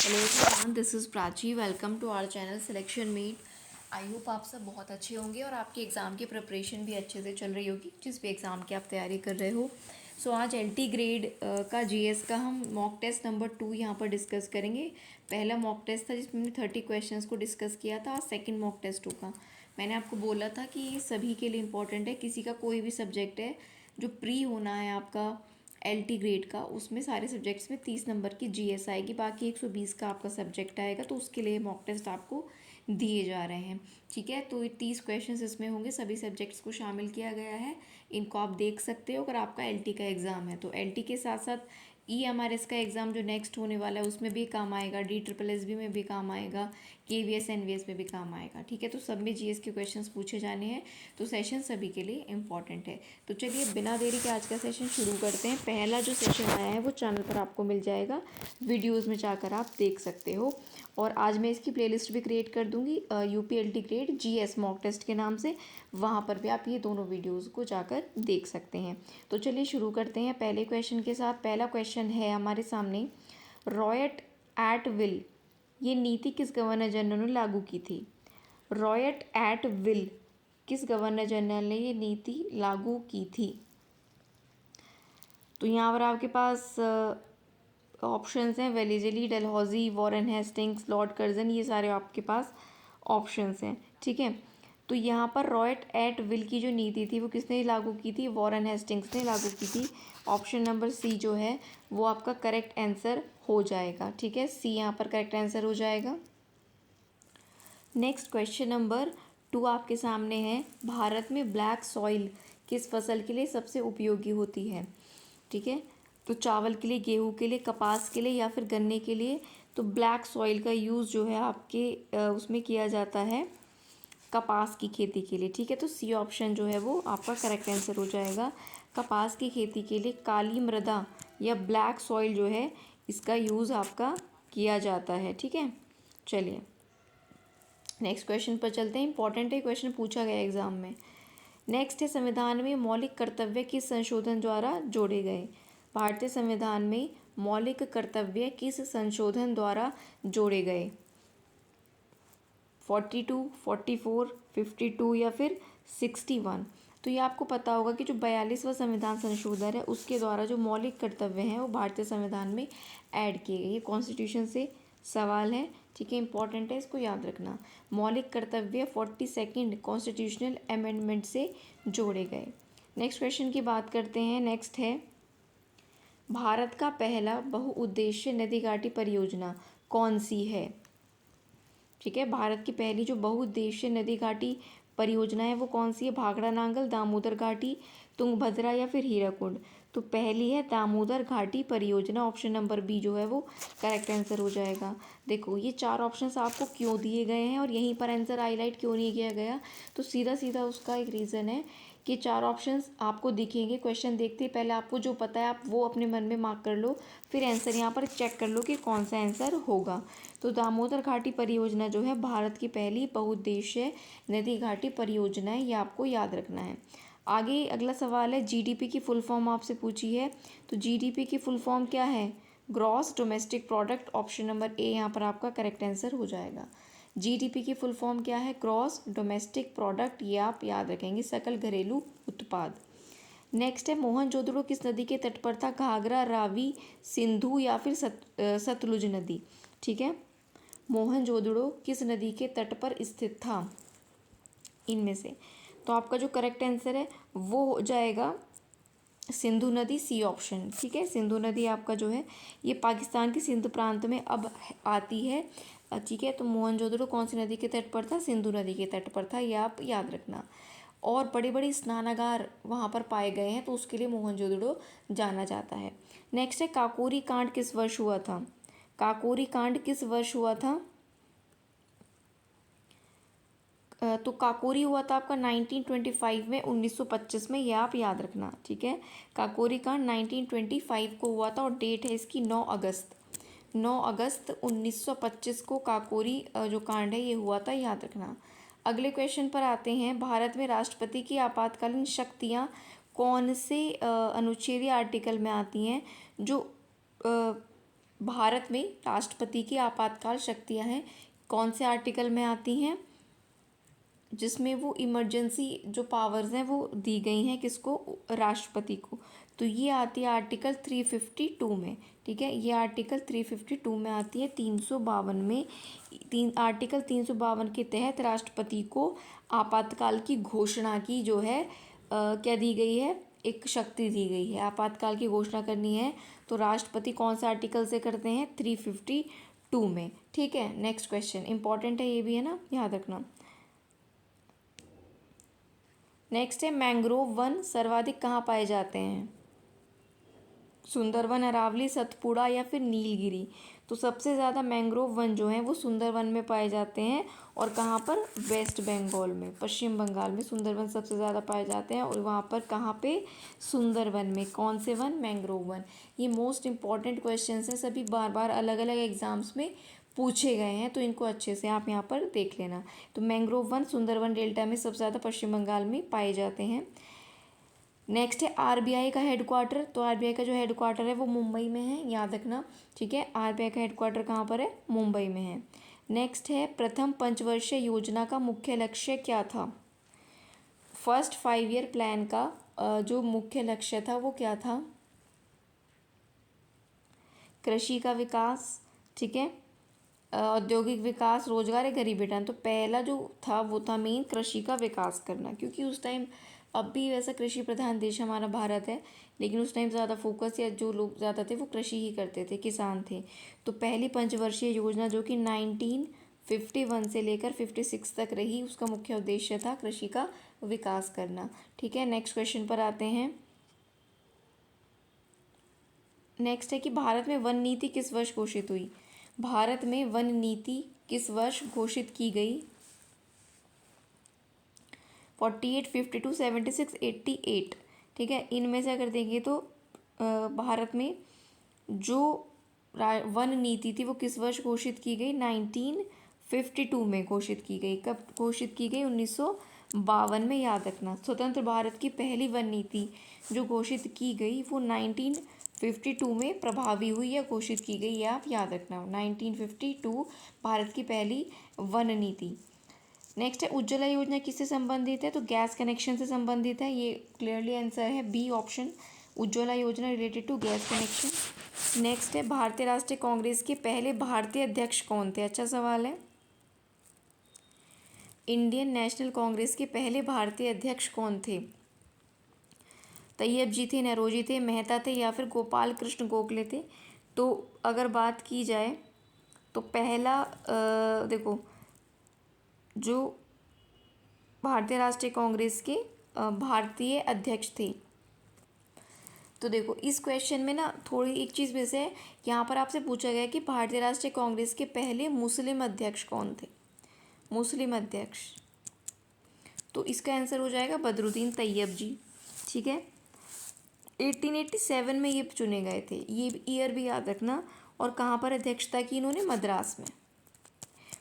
Hello everyone, this is Prachi. Welcome to our channel selection meet. I hope आप सब बहुत अच्छे होंगे और आपके एग्ज़ाम की प्रिपरेशन भी अच्छे से चल रही होगी, जिस भी एग्ज़ाम की आप तैयारी कर रहे हो। सो आज एलटी ग्रेड का जीएस का हम मॉक टेस्ट नंबर 2 यहाँ पर डिस्कस करेंगे। पहला मॉक टेस्ट था जिसमें हमने 30 क्वेश्चंस को डिस्कस किया था। आज सेकेंड मॉक टेस्ट होगा। मैंने आपको बोला था कि ये सभी के लिए इम्पोर्टेंट है। किसी का कोई भी सब्जेक्ट है जो प्री होना है आपका एलटी ग्रेड का, उसमें सारे सब्जेक्ट्स में 30 नंबर की जीएस आएगी, बाकी 120 का आपका सब्जेक्ट आएगा। तो उसके लिए मॉक टेस्ट आपको दिए जा रहे हैं, ठीक है। तो ये 30 क्वेश्चंस इसमें होंगे, सभी सब्जेक्ट्स को शामिल किया गया है। इनको आप देख सकते हो अगर आपका एलटी का एग्ज़ाम है तो। एलटी के साथ साथ ईएमआरएस का एग्ज़ाम जो नेक्स्ट होने वाला है उसमें भी काम आएगा, DSSB में भी काम आएगा, केवीएस एनवीएस में भी काम आएगा, ठीक है। तो सब में जीएस के क्वेश्चंस पूछे जाने हैं, तो सेशन सभी के लिए इम्पॉर्टेंट है। तो चलिए बिना देरी के आज का सेशन शुरू करते हैं। पहला जो सेशन आया है वो चैनल पर आपको मिल जाएगा, वीडियोज़ में जाकर आप देख सकते हो। और आज मैं इसकी प्लेलिस्ट भी क्रिएट कर दूंगी यूपीएलटी ग्रेड जीएस मॉक टेस्ट के नाम से, वहाँ पर भी आप ये दोनों वीडियोज़ को जाकर देख सकते हैं। तो चलिए शुरू करते हैं पहले क्वेश्चन के साथ। पहला क्वेश्चन है हमारे सामने, रॉयट एट विल ये नीति किस गवर्नर जनरल ने लागू की थी? रॉयट एट विल किस गवर्नर जनरल ने ये नीति लागू की थी? तो यहाँ पर आपके पास ऑप्शंस हैं, Wellesley, Dalhousie, Warren Hastings, Lord Curzon, ये सारे आपके पास ऑप्शंस हैं, ठीक है। तो यहाँ पर रॉयट एट विल की जो नीति थी वो किसने लागू की थी? वॉरेन हेस्टिंग्स ने लागू की थी। ऑप्शन नंबर सी जो है वो आपका करेक्ट आंसर हो जाएगा, ठीक है। सी यहाँ पर करेक्ट आंसर हो जाएगा। नेक्स्ट क्वेश्चन नंबर 2 आपके सामने है, भारत में ब्लैक सॉइल किस फसल के लिए सबसे उपयोगी होती है? ठीक है, तो चावल के लिए, गेहूं के लिए, कपास के लिए या फिर गन्ने के लिए? तो ब्लैक सॉइल का यूज़ जो है आपके उसमें किया जाता है कपास की खेती के लिए, ठीक है। तो सी ऑप्शन जो है वो आपका करेक्ट आंसर हो जाएगा। कपास की खेती के लिए काली मृदा या ब्लैक सॉइल जो है इसका यूज़ आपका किया जाता है, ठीक है। चलिए नेक्स्ट क्वेश्चन पर चलते हैं। इंपॉर्टेंट है, क्वेश्चन पूछा गया एग्जाम में। नेक्स्ट है, संविधान में मौलिक कर्तव्य किस संशोधन द्वारा जोड़े गए? भारतीय संविधान में मौलिक कर्तव्य किस संशोधन द्वारा जोड़े गए? 42, 44, 52 या फिर 61? तो ये आपको पता होगा कि जो 42वां संविधान संशोधन है उसके द्वारा जो मौलिक कर्तव्य हैं वो भारतीय संविधान में ऐड किए गए। ये कॉन्स्टिट्यूशन से सवाल है, ठीक है, इंपॉर्टेंट है, इसको याद रखना। मौलिक कर्तव्य 42nd कॉन्स्टिट्यूशनल अमेंडमेंट से जोड़े गए। नेक्स्ट क्वेश्चन की बात करते हैं। नेक्स्ट है, भारत का पहला बहुउद्देशीय नदी घाटी परियोजना कौन सी है? ठीक है, भारत की पहली जो बहुउद्देशीय नदी घाटी परियोजना है वो कौन सी है? भाखड़ा नांगल, दामोदर घाटी, तुंगभद्रा या फिर हीराकुंड? तो पहली है दामोदर घाटी परियोजना। ऑप्शन नंबर बी जो है वो करेक्ट आंसर हो जाएगा। देखो ये 4 ऑप्शंस आपको क्यों दिए गए हैं और यहीं पर आंसर हाईलाइट क्यों नहीं किया गया? तो सीधा सीधा उसका एक रीज़न है कि 4 ऑप्शंस आपको दिखेंगे क्वेश्चन देखते ही, पहले आपको जो पता है आप वो अपने मन में मार्क कर लो, फिर आंसर यहाँ पर चेक कर लो कि कौन सा आंसर होगा। तो दामोदर घाटी परियोजना जो है भारत की पहली बहुउद्देशीय नदी घाटी परियोजना है, ये आपको याद रखना है। आगे अगला सवाल है, जीडीपी की फुल फॉर्म आपसे पूछी है। तो जीडीपी की फुल फॉर्म क्या है? Gross domestic product. Option number A यहाँ पर आपका करेक्ट आंसर हो जाएगा। जीडीपी की फुल फॉर्म क्या है? ग्रॉस डोमेस्टिक प्रोडक्ट, ये आप याद रखेंगे, सकल घरेलू उत्पाद। नेक्स्ट है, मोहनजोदड़ो किस नदी के तट पर था? घाघरा, रावी, सिंधु या फिर सतलुज नदी? ठीक है, मोहनजोदड़ो किस नदी के तट पर स्थित था इनमें से? तो आपका जो करेक्ट आंसर है वो हो जाएगा सिंधु नदी, सी ऑप्शन, ठीक है। सिंधु नदी आपका जो है ये पाकिस्तान के सिंध प्रांत में अब आती है, ठीक है। तो मोहनजोदड़ो कौन सी नदी के तट पर था? सिंधु नदी के तट पर था, ये आप याद रखना। और बड़े बड़े स्नानागार वहाँ पर पाए गए हैं तो उसके लिए मोहनजोदड़ो जाना जाता है। नेक्स्ट है, काकोरी कांड किस वर्ष हुआ था? काकोरी कांड किस वर्ष हुआ था? तो काकोरी हुआ था आपका 1925 में, 1925 में, ये आप याद रखना, ठीक है। काकोरी कांड 1925 को हुआ था और डेट है इसकी 9 अगस्त। 9 अगस्त 1925 को काकोरी जो कांड है ये हुआ था, याद रखना। अगले क्वेश्चन पर आते हैं, भारत में राष्ट्रपति की आपातकालीन शक्तियाँ कौन से अनुच्छेद या आर्टिकल में आती हैं? जो भारत में राष्ट्रपति की आपातकाल शक्तियां हैं, कौन से आर्टिकल में आती हैं, जिसमें वो इमरजेंसी जो पावर्स हैं वो दी गई हैं किसको, राष्ट्रपति को। तो ये आती है आर्टिकल 352 में। ठीक है, ये आर्टिकल 352 में आती है, 352 में। आर्टिकल 352 के तहत राष्ट्रपति को आपातकाल की घोषणा की जो है क्या दी गई है, एक शक्ति दी गई है। आपातकाल की घोषणा करनी है तो राष्ट्रपति कौन सा आर्टिकल से करते हैं, 352 में। ठीक है, नेक्स्ट क्वेश्चन इंपॉर्टेंट है, ये भी है ना, याद रखना। नेक्स्ट है मैंग्रोव वन सर्वाधिक कहाँ पाए जाते हैं, सुंदरवन, अरावली, सतपुड़ा या फिर नीलगिरी। तो सबसे ज़्यादा मैंग्रोव वन जो हैं वो सुंदरवन में पाए जाते हैं, और कहाँ पर, वेस्ट बंगाल में, पश्चिम बंगाल में सुंदरवन सबसे ज़्यादा पाए जाते हैं। और वहाँ पर कहाँ पे, सुंदरवन में। कौन से वन, मैंग्रोव वन। ये मोस्ट इंपॉर्टेंट क्वेश्चन हैं, सभी बार बार अलग अलग एग्जाम्स में पूछे गए हैं, तो इनको अच्छे से आप यहाँ पर देख लेना। तो मैंग्रोव वन सुंदरवन डेल्टा में सबसे ज़्यादा पश्चिम बंगाल में पाए जाते हैं। नेक्स्ट है आरबीआई का हेडक्वार्टर। तो आरबीआई का जो हेडक्वार्टर है वो मुंबई में है, याद रखना। ठीक है, आरबीआई का हेडक्वार्टर कहाँ पर है, मुंबई में है। नेक्स्ट है प्रथम पंचवर्षीय योजना का मुख्य लक्ष्य क्या था। फर्स्ट 5 ईयर प्लान का जो मुख्य लक्ष्य था वो क्या था, कृषि का विकास, ठीक है, औद्योगिक विकास, रोजगार या गरीबी हटाना। तो पहला जो था वो था मेन कृषि का विकास करना, क्योंकि उस टाइम, अब भी वैसा कृषि प्रधान देश हमारा भारत है, लेकिन उस टाइम ज़्यादा फोकस या जो लोग ज़्यादा थे वो कृषि ही करते थे, किसान थे। तो पहली पंचवर्षीय योजना जो कि 1951 से लेकर 56 तक रही, उसका मुख्य उद्देश्य था कृषि का विकास करना। ठीक है, नेक्स्ट क्वेश्चन पर आते हैं। नेक्स्ट है कि भारत में वन नीति किस वर्ष घोषित हुई। भारत में वन नीति किस वर्ष घोषित की गई। 48, 52, 76, 88। ठीक है, इनमें से अगर देखें तो भारत में जो वन नीति थी वो किस वर्ष घोषित की गई, 1952 में घोषित की गई। कब घोषित की गई, 1952 में, याद रखना। स्वतंत्र भारत की पहली वन नीति जो घोषित की गई वो 1952 में प्रभावी हुई या घोषित की गई, ये आप याद रखना। 1952 भारत की पहली वन नीति। नेक्स्ट है उज्ज्वला योजना किससे संबंधित है, तो गैस कनेक्शन से संबंधित है। ये क्लियरली आंसर है B option, Ujjwala Yojana related to gas connection. Next है भारतीय राष्ट्रीय कांग्रेस के पहले भारतीय अध्यक्ष कौन थे, अच्छा सवाल है। इंडियन नेशनल कांग्रेस के पहले भारतीय अध्यक्ष कौन थे, तैयब जी थे, नेहरूजी थे, मेहता थे या फिर गोपाल कृष्ण गोखले थे। तो अगर बात की जाए तो पहला देखो, जो भारतीय राष्ट्रीय कांग्रेस के भारतीय अध्यक्ष थे, तो देखो इस क्वेश्चन में ना थोड़ी एक चीज़ वैसे है, यहाँ पर आपसे पूछा गया कि भारतीय राष्ट्रीय कांग्रेस के पहले मुस्लिम अध्यक्ष कौन थे, मुस्लिम अध्यक्ष। तो इसका आंसर हो जाएगा बदरुद्दीन तैयब जी। ठीक है, 1887 में ये चुने गए थे, ये ईयर भी याद रखना। और कहाँ पर अध्यक्षता की इन्होंने, मद्रास में।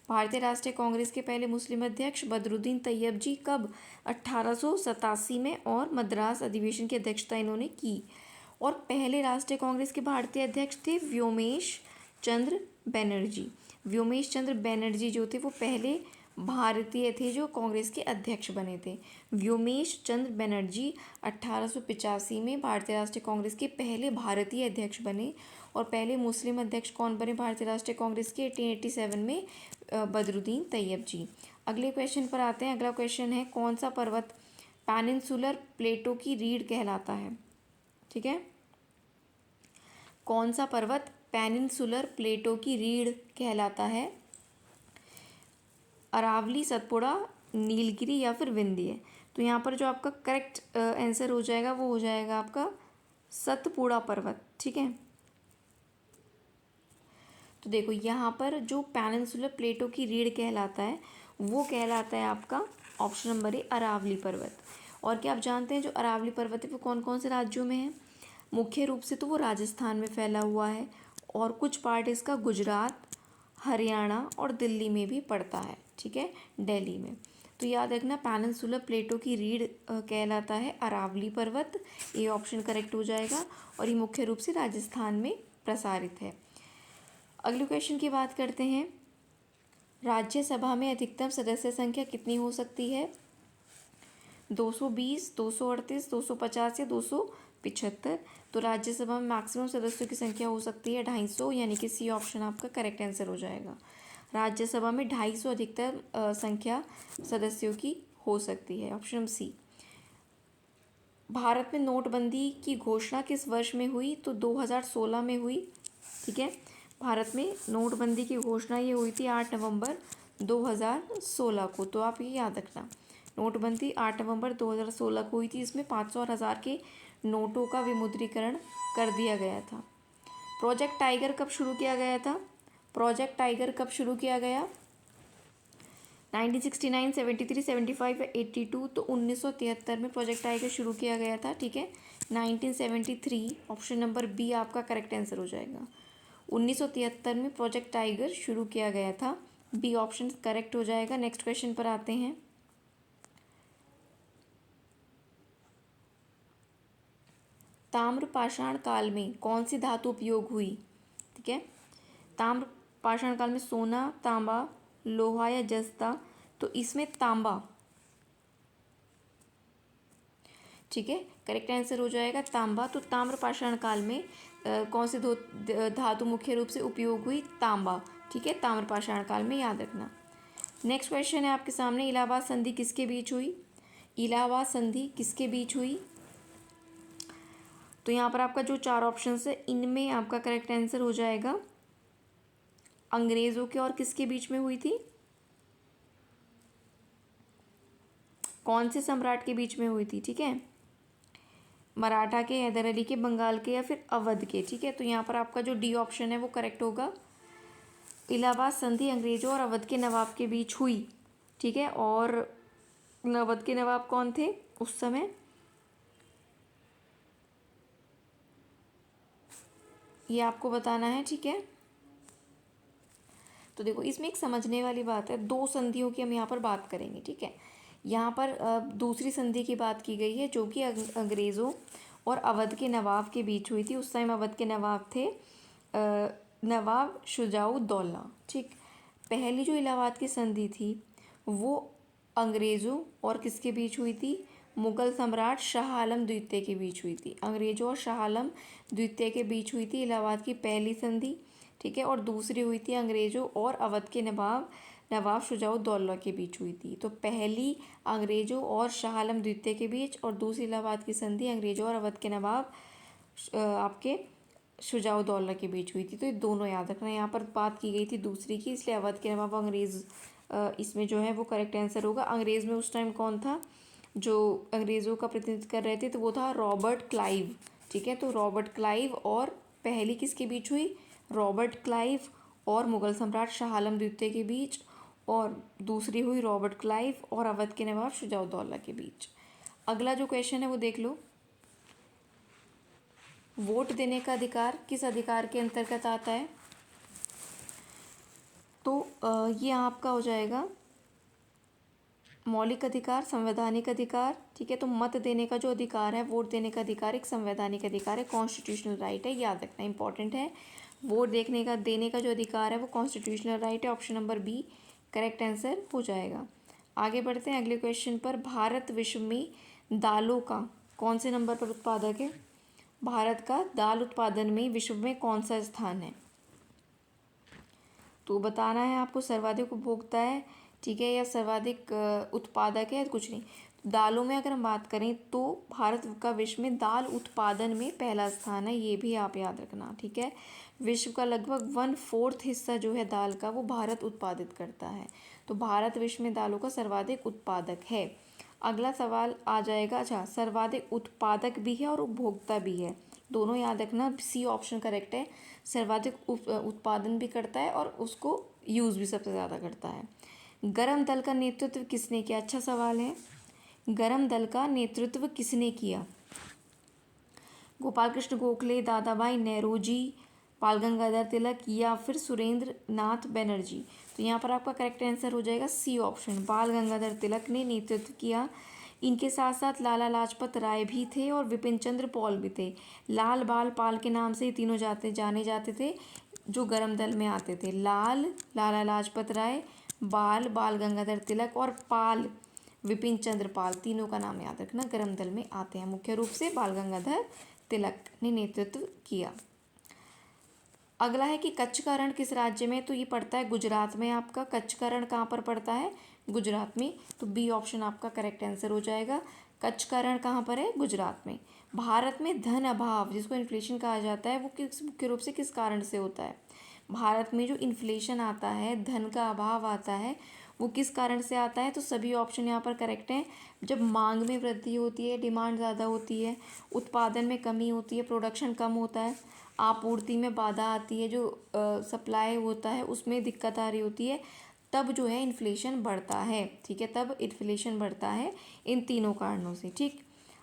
भारतीय राष्ट्रीय कांग्रेस के पहले मुस्लिम अध्यक्ष बदरुद्दीन तैयब जी, कब, 1887 में, और मद्रास अधिवेशन की अध्यक्षता इन्होंने की। और पहले राष्ट्रीय कांग्रेस के भारतीय अध्यक्ष थे व्योमेश चंद्र बनर्जी। व्योमेश चंद्र बनर्जी जो थे वो पहले भारतीय थे जो कांग्रेस के अध्यक्ष बने थे। व्योमेश चंद्र बनर्जी 1885 में भारतीय राष्ट्रीय कांग्रेस के पहले भारतीय अध्यक्ष बने। और पहले मुस्लिम अध्यक्ष कौन बने भारतीय राष्ट्रीय कांग्रेस के, 1887 में बदरुद्दीन तैयब जी। अगले क्वेश्चन पर आते हैं। अगला क्वेश्चन है कौन सा पर्वत पेनिनसुलर प्लेटो की रीढ़ कहलाता है। ठीक है, कौन सा पर्वत पेनिनसुलर प्लेटो की रीढ़ कहलाता है, अरावली, सतपुड़ा, नीलगिरी या फिर विंध्य। तो यहाँ पर जो आपका करेक्ट आंसर हो जाएगा वो हो जाएगा आपका सतपुड़ा पर्वत। ठीक है, तो देखो यहाँ पर जो पेनिनसुलर प्लेटो की रीढ़ कहलाता है वो कहलाता है आपका ऑप्शन नंबर ए, अरावली पर्वत। और क्या आप जानते हैं जो अरावली पर्वत है वो कौन कौन से राज्यों में है, मुख्य रूप से तो वो राजस्थान में फैला हुआ है, और कुछ पार्ट इसका गुजरात, हरियाणा और दिल्ली में भी पड़ता है। ठीक है, दिल्ली में। तो याद रखना पेनिनसुलर प्लेटो की रीढ़ कहलाता है अरावली पर्वत, ये ऑप्शन करेक्ट हो जाएगा। और ये मुख्य रूप से राजस्थान में प्रसारित है। अगले क्वेश्चन की बात करते हैं। राज्यसभा में अधिकतम सदस्य संख्या कितनी हो सकती है? 220, 238, 250 या 275। तो राज्यसभा में मैक्सिमम सदस्यों की संख्या हो सकती है 250, यानी कि सी ऑप्शन आपका करेक्ट आंसर हो जाएगा। राज्यसभा में 250 अधिकतम संख्या सदस्यों की हो सकती है, ऑप्शन सी। भारत में नोटबंदी की घोषणा किस वर्ष में हुई? तो 2016 में हुई। ठीक है, भारत में नोटबंदी की घोषणा ये हुई थी 8 नवंबर 2016 को। तो आप ये याद रखना, नोटबंदी 8 नवंबर 2016 को हुई थी। इसमें 500 और 1000 के नोटों का विमुद्रीकरण कर दिया गया था। प्रोजेक्ट टाइगर कब शुरू किया गया था? प्रोजेक्ट टाइगर कब शुरू किया गया? 1969, 73, 75 या 82। तो 1973 में प्रोजेक्ट टाइगर शुरू किया गया था। ठीक है, 1973 ऑप्शन नंबर बी आपका करेक्ट आंसर हो जाएगा। 1973 में प्रोजेक्ट टाइगर शुरू किया गया था, बी ऑप्शन करेक्ट हो जाएगा। नेक्स्ट क्वेश्चन पर आते हैं। ताम्र पाषाण काल में कौन सी धातु उपयोग हुई? ठीक है, ताम्र पाषाण काल में सोना, तांबा, लोहा या जस्ता। तो इसमें तांबा, ठीक है, करेक्ट आंसर हो जाएगा तांबा। तो ताम्र पाषाण काल में कौन सी धातु मुख्य रूप से उपयोग हुई? तांबा। ठीक है, ताम्र पाषाण काल में, याद रखना। नेक्स्ट क्वेश्चन है आपके सामने, इलाहाबाद संधि किसके बीच हुई? इलाहाबाद संधि किसके बीच हुई? तो यहाँ पर आपका जो 4 ऑप्शन है, इनमें आपका करेक्ट आंसर हो जाएगा अंग्रेजों के और किसके बीच में हुई थी? कौन से सम्राट के बीच में हुई थी? ठीक है, मराठा के, हैदर अली के, बंगाल के या फिर अवध के। ठीक है, तो यहाँ पर आपका जो डी ऑप्शन है वो करेक्ट होगा। इलाहाबाद संधि अंग्रेजों और अवध के नवाब के बीच हुई। ठीक है, और अवध के नवाब कौन थे उस समय? ये आपको बताना है। ठीक है, तो देखो इसमें एक समझने वाली बात है, 2 संधियों की हम यहाँ पर बात करेंगे। ठीक है, यहाँ पर दूसरी संधि की बात की गई है जो कि अंग्रेज़ों और अवध के नवाब के बीच हुई थी। उस टाइम अवध के नवाब थे नवाब शुजाउद्दौला। ठीक, पहली जो इलाहाबाद की संधि थी वो अंग्रेज़ों और किसके बीच हुई थी? मुगल सम्राट शाह आलम द्वितीय के बीच हुई थी। अंग्रेज़ों और शाह आलम द्वितीय के बीच हुई थी इलाहाबाद की पहली संधि। ठीक है, और दूसरी हुई थी अंग्रेज़ों और अवध के नवाब शुजाउद्दौला के बीच हुई थी। तो पहली अंग्रेज़ों और शाह आलम द्वितीय के बीच, और दूसरी इलाहाबाद की संधि अंग्रेज़ों और अवध के नवाब आपके शुजाउद्दौला के बीच हुई थी। तो ये दोनों याद रखना। यहाँ पर बात की गई थी दूसरी की, इसलिए अवध के नवाब अंग्रेज़ इसमें जो है वो करेक्ट आंसर होगा। अंग्रेज़ में उस टाइम कौन था जो अंग्रेज़ों का प्रतिनिधित्व कर रहे थे? तो वो था रॉबर्ट क्लाइव। ठीक है, तो रॉबर्ट क्लाइव, और पहली किसके बीच हुई? रॉबर्ट क्लाइव और मुगल सम्राट शाह आलम द्वितीय के बीच, और दूसरी हुई रॉबर्ट क्लाइव और अवध के नवाब शुजाउद्दौला के बीच। अगला जो क्वेश्चन है वो देख लो, वोट देने का अधिकार किस अधिकार के अंतर्गत आता है? तो ये आपका हो जाएगा मौलिक अधिकार, संवैधानिक अधिकार। ठीक है, तो मत देने का जो अधिकार है, वोट देने का अधिकार एक संवैधानिक अधिकार है, कॉन्स्टिट्यूशनल राइट है, याद रखना, इंपॉर्टेंट है। वोट देने का जो अधिकार है वो कॉन्स्टिट्यूशनल राइट है, option number B correct answer हो जाएगा। आगे बढ़ते हैं अगले क्वेश्चन पर। भारत विश्व में दालों का कौन से नंबर पर उत्पादक है? भारत का दाल उत्पादन में विश्व में कौन सा स्थान है? तो बताना है आपको, सर्वाधिक उपभोक्ता है, ठीक है, या सर्वाधिक उत्पादक है, कुछ नहीं। दालों में अगर हम बात करें तो भारत का विश्व में दाल उत्पादन में पहला स्थान है, ये भी आप याद रखना। ठीक है, विश्व का लगभग 1/4 हिस्सा जो है दाल का वो भारत उत्पादित करता है। तो भारत विश्व में दालों का सर्वाधिक उत्पादक है। अगला सवाल आ जाएगा, अच्छा, सर्वाधिक उत्पादक भी है और उपभोक्ता भी है, दोनों याद रखना। सी ऑप्शन करेक्ट है, सर्वाधिक उत्पादन भी करता है और उसको यूज़ भी सबसे ज़्यादा करता है। गरम दल का नेतृत्व किसने किया? अच्छा सवाल है, गरम दल का नेतृत्व किसने किया? गोपाल कृष्ण गोखले, दादा भाई नौरोजी, बाल गंगाधर तिलक या फिर सुरेंद्र नाथ बनर्जी। तो यहाँ पर आपका करेक्ट आंसर हो जाएगा सी ऑप्शन, बाल गंगाधर तिलक ने नेतृत्व किया इनके साथ साथ लाला लाजपत राय भी थे और विपिन चंद्र पॉल भी थे। लाल बाल पाल के नाम से ये तीनों जाने जाते थे जो गरम दल में आते थे। लाला लाजपत राय, बाल गंगाधर तिलक और पाल विपिन चंद्र पाल, तीनों का नाम याद रखना, गरम दल में आते हैं। मुख्य रूप से बाल गंगाधर तिलक ने नेतृत्व किया। अगला है कि कच्छ का रण किस राज्य में, तो ये पड़ता है गुजरात में। आपका कच्छ का रण कहाँ पर पड़ता है, गुजरात में। तो बी ऑप्शन आपका करेक्ट आंसर हो जाएगा। कच्छ का रण कहाँ पर है, गुजरात में। भारत में धन अभाव जिसको इन्फ्लेशन कहा जाता है वो मुख्य रूप से किस कारण से होता है। भारत में जो इन्फ्लेशन आता है, धन का अभाव आता है, वो किस कारण से आता है, तो सभी ऑप्शन यहाँ पर करेक्ट हैं। जब मांग में वृद्धि होती है, डिमांड ज़्यादा होती है, उत्पादन में कमी होती है, प्रोडक्शन कम होता है, आपूर्ति में बाधा आती है, जो सप्लाई होता है उसमें दिक्कत आ रही होती है, तब जो है इन्फ्लेशन बढ़ता है। ठीक है, तब इन्फ्लेशन बढ़ता है इन तीनों कारणों से। ठीक,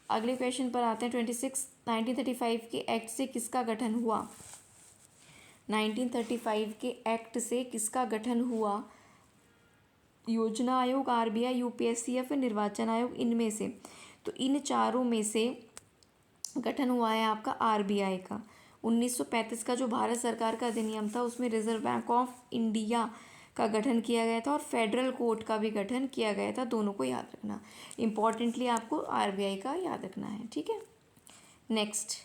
अगले क्वेश्चन पर आते हैं। 1935 के एक्ट से किसका गठन हुआ। 1935 के एक्ट से किसका गठन हुआ। योजना आयोग, आरबीआई, यूपीएससी या फिर निर्वाचन आयोग, इनमें से। तो इन चारों में से गठन हुआ है आपका आरबीआई का। 1935 का जो भारत सरकार का अधिनियम था उसमें रिजर्व बैंक ऑफ इंडिया का गठन किया गया था और फेडरल कोर्ट का भी गठन किया गया था। दोनों को याद रखना, इम्पॉर्टेंटली आपको आरबीआई का याद रखना है। ठीक है, next,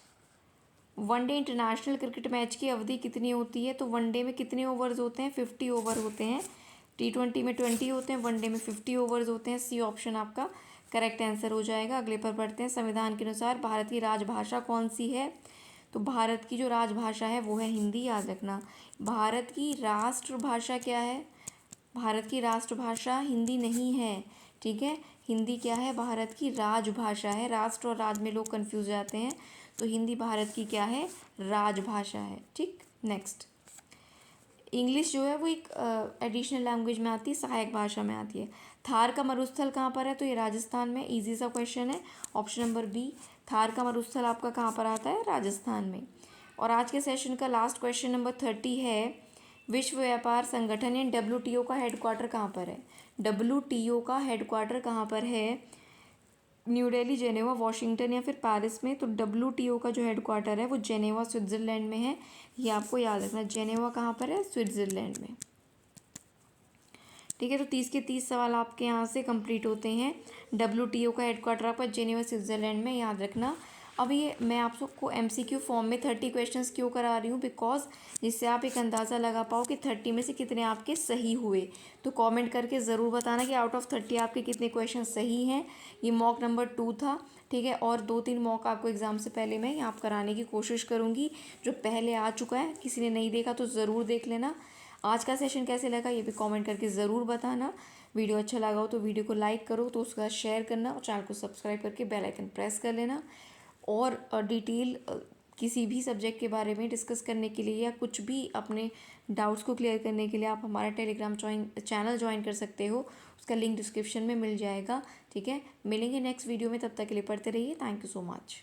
one day international cricket match की अवधि कितनी होती है। तो वनडे में कितने ओवर्स होते हैं, 50 ओवर होते हैं। T20 में 20 होते हैं, वनडे में 50 ओवर्स होते हैं। सी ऑप्शन आपका करेक्ट आंसर हो जाएगा। अगले पर बढ़ते हैं। संविधान के अनुसार भारत की राजभाषा कौन सी है। तो भारत की जो राजभाषा है वो है हिंदी, याद रखना। भारत की राष्ट्रभाषा क्या है, भारत की राष्ट्रभाषा हिंदी नहीं है। ठीक है, हिंदी क्या है, भारत की राजभाषा है। राष्ट्र और राज में लोग कंफ्यूज जाते हैं, तो हिंदी भारत की क्या है, राजभाषा है। ठीक, नेक्स्ट, इंग्लिश जो है वो एक एडिशनल लैंग्वेज में आती है, सहायक भाषा में आती है। थार का मरुस्थल कहाँ पर है, तो ये राजस्थान में। इजी सा क्वेश्चन है, ऑप्शन नंबर बी। थार का मरुस्थल आपका कहाँ पर आता है, राजस्थान में। और आज के सेशन का लास्ट क्वेश्चन नंबर 30 है, विश्व व्यापार संगठन यानी WTO का हेडक्वार्टर कहाँ पर है। WTO का हेडक्वार्टर कहाँ पर है, न्यू दिल्ली, जेनेवा, वॉशिंगटन या फिर पेरिस में। तो WTO का जो हेडक्वार्टर है वो जेनेवा, स्विट्ज़रलैंड में है। ये आपको याद रखना, जेनेवा कहाँ पर है, स्विट्ज़रलैंड में। ठीक है, तो 30 के 30 सवाल आपके यहाँ से कंप्लीट होते हैं। WTO का हेडक्वार्टर आपका जेनेवा, स्विट्ज़रलैंड में, याद रखना। अब ये मैं आप सबको MCQ फॉर्म में 30 क्वेश्चंस क्यों करा रही हूँ, बिकॉज जिससे आप एक अंदाज़ा लगा पाओ कि 30 में से कितने आपके सही हुए। तो कमेंट करके ज़रूर बताना कि आउट ऑफ 30 आपके कितने क्वेश्चन सही हैं। ये मॉक नंबर 2 था। ठीक है, और 2-3 मॉक आपको एग्ज़ाम से पहले मैं यहाँ कराने की कोशिश करूँगी। जो पहले आ चुका है, किसी ने नहीं देखा तो ज़रूर देख लेना। आज का सेशन कैसे लगा ये भी कमेंट करके ज़रूर बताना। वीडियो अच्छा लगा हो तो वीडियो को लाइक करो, तो उसका शेयर करना और चैनल को सब्सक्राइब करके बेल आइकन प्रेस कर लेना। और डिटेल किसी भी सब्जेक्ट के बारे में डिस्कस करने के लिए या कुछ भी अपने डाउट्स को क्लियर करने के लिए आप हमारा टेलीग्राम चैनल ज्वाइन कर सकते हो। उसका लिंक डिस्क्रिप्शन में मिल जाएगा। ठीक है, मिलेंगे नेक्स्ट वीडियो में, तब तक के लिए पढ़ते रहिए। Thank you so much.